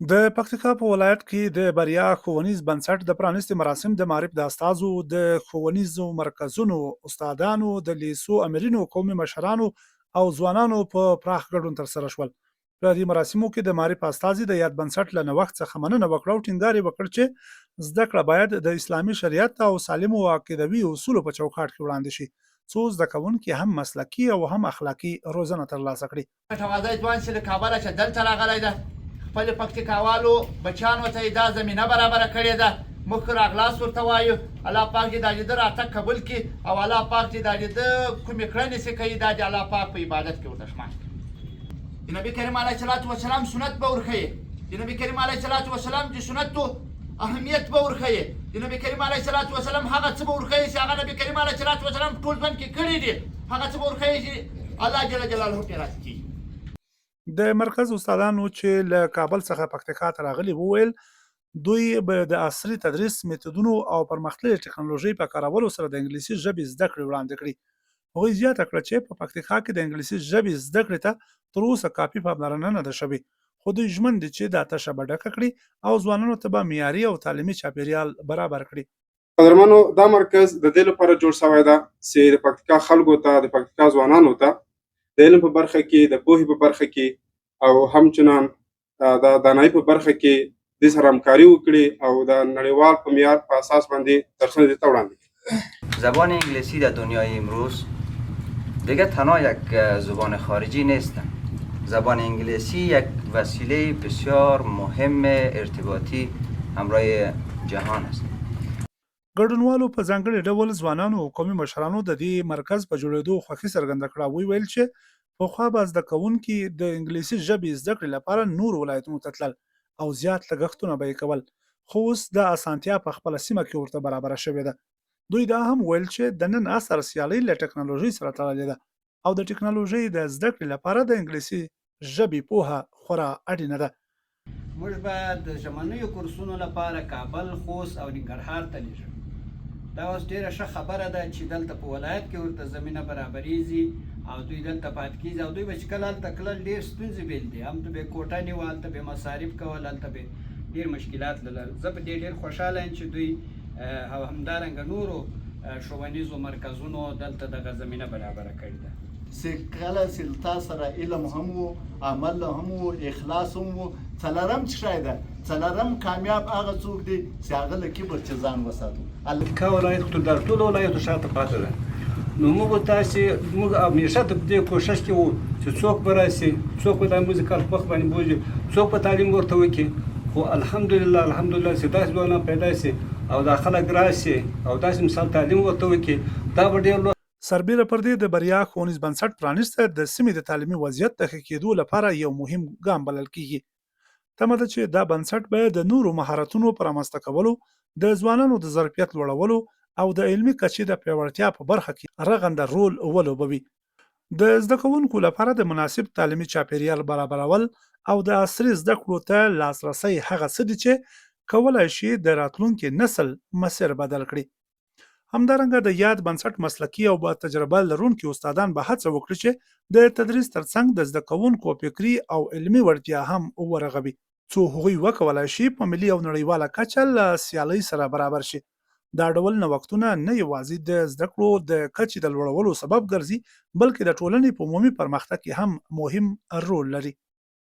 د پکتیکا په ولایت کې د بریا ښوونیز بنسټ د پرانیستي مراسم د معارف د استازو د ښوونیزو مرکزونو استادانو د لیسو امرینو قومي مشرانو او ځوانانو په پراخ ګډون ترسره شول. په دې مراسمو کې د معارف استازي د یاد بنسټ له نوښت څخه مننه وکړه او ټینګار یې وکړ چې زده کړه باید د اسلامي شریعت او سالمو عقیدوي اصولو په چوکاټ کې وړاندې شي څو زده کوونکي هم مسلکي او هم اخلاقي روزنه ترلاسه کړي. متواضع ځوان چې له کابله چې دلته راغلی ده، خپل پکتیکاوالو بچیانو ته یې دا زمینه برابره کړې ده. موږ راغلاس ورته وایو، الله پاک دې دا د راتګ قبول کړي او الله پاک دې دا د کومې کړنې چې کوي دا د الله پاک په عبادت کې ورته شمال کړي. د نبي کریم علیه صلات وسلام سنت به ورښیي، د نبي کریم علیه صلات وسلام چې سنتو اهمیت به ورښیي، د نبي کریم علیه صلات وسلام هغه څه به ورښیي چې هغه نبي کریم علیه صلات وسلام ټول ژوند کې کړي دي، هغه څه به ورښیي چې الله جل جلاله پرې راضي کېږي. د مرکز استادانو چې له کابل څخه پکتیکا ته راغلي وویل دوی به د عصري تدریس میتودونو او پرمختللې ټکنالوژۍ په کارولو سره د انګلیسي ژبې زده کړې وړاندې کړي. هغوی زیاته کړه چې په پکتیکا کې د انګلیسي ژبې زده کړې ته تر اوسه کافي پاملرنه نه ده شوې، خو دوی ژمن دي چې دا تشه به ډکه کړي او ځوانانو ته به معیاري او تعلیمي چاپیریال برابر کړي. قدرمنو، دا مرکز د دې لپاره جوړ شوی ده چې د پکتیکا خلکو ته، د پکتیکا ځوانانو ته د علم په برخه کې، د پوهې په برخه کې او همچنان د دانایي په برخه کې دې سره همکاري وکړي او د نړیوال په معیار په اساس باندې درسونه دې ته وړاندې کړي. زبان انگلیسی در دنیای امروز دیگه تنها یک زبان خارجی نیست. زبان انگلیسی یک وسیله بسیار مهم ارتباطی همراه جهان است. ګډونوالو په ځانګړي ډول ځوانانو او قومي مشرانو د دې مرکز په جوړېدو خوښي څرګنده کړه. ویل چې پخوا به زده کوونکي د انګلیسي ژبې زده کړې لپاره نور ولایتونو ته تلل او زیات لګښتونه به یې کول، خو اوس د اسانتیا په خپله سیمه کې ورته برابره شوې ده. دوی دا هم ویل چې د نن عصر سیالۍ له ټکنالوژۍ سره تړلې ده او د ټکنالوژۍ د زده کړې لپاره د انګلیسي ژبې پوهه خورا اړینه ده. موږ به د ژمنیو کورسونو لپاره کابل، خوست او ننګرهار ته لیږو. دا اوس ډېره ښه خبره ده چې دلته په ولایت کې ورته زمینه برابریږي او دوی دلته پاتې کېږي او دوی به چې کله هلته تلل ډېر ستونزې بیل دي، همته به یې کوټه نیوه، هلته به یې مصارف کول، هلته به ډېر مشکلات لرل. زه په دې ډېر خوشحاله یم چې دوی او همدارنګه نورو ښوونیزو مرکزونو دلته دغه زمینه برابره کړې ده. چې کله چې تا سره علم هم وو، عمل هم وو، اخلاص هم وو. څلورم څه شی ده؟ څلورم کامیاب هغه څوک دی چې هغه له کبر چې ځان وساتو. پکتیکا ولایت خو در ټولو ولایتو شاته پاتې ده. نو موږ تاسې موږ همیشه ته په دې کوښښ کې وو چې څوک به راسي، څوک به دا موزیکال خوښ باندې بوځي، څوک به تعلیم ورته وکړي. خو الحمدلله چې داسې ځوانان پیدا سي او دا خلک راسي او داسې مثال تعلیم ورته وکړي، دا به ډېر لوی. سربیره پر دې د بریا ښوونیز بنسټ پرانیسته د سیمې د تعلیمي وضعیت د ښه کېدو لپاره یو مهم ګام بلل کېږي. تمه ده چې دا بنسټ به د نورو مهارتونو په رامنځته کولو، د ځوانانو د ظرفیت لوړولو او د علمي کچې د پیاوړتیا په برخه کې رغنده رول ولوبوي. د زده کوونکو لپاره د مناسب تعلیمي چاپیریال برابرول او د عصري زده کړو ته لاسرسی هغه څه دي چې کولی شي د راتلونکي نسل مسیر بدل کړي. همدارنګه د یاد بنسټ مسلکي او با تجربه لرونکي استادان به هڅه وکړي چې د تدریس ترڅنګ د زده کوونکو فکري او علمي وړتیا هم ورغوي څو هغوی وکولای شي په ملي او نړیواله کچه له سیالۍ سره برابر شي. دا ډول نوښتونه نه یوازې د زده کړو د کچې د لوړولو سبب ګرځي، بلکې د ټولنې په عمومي پرمختګ کې هم مهم رول لري.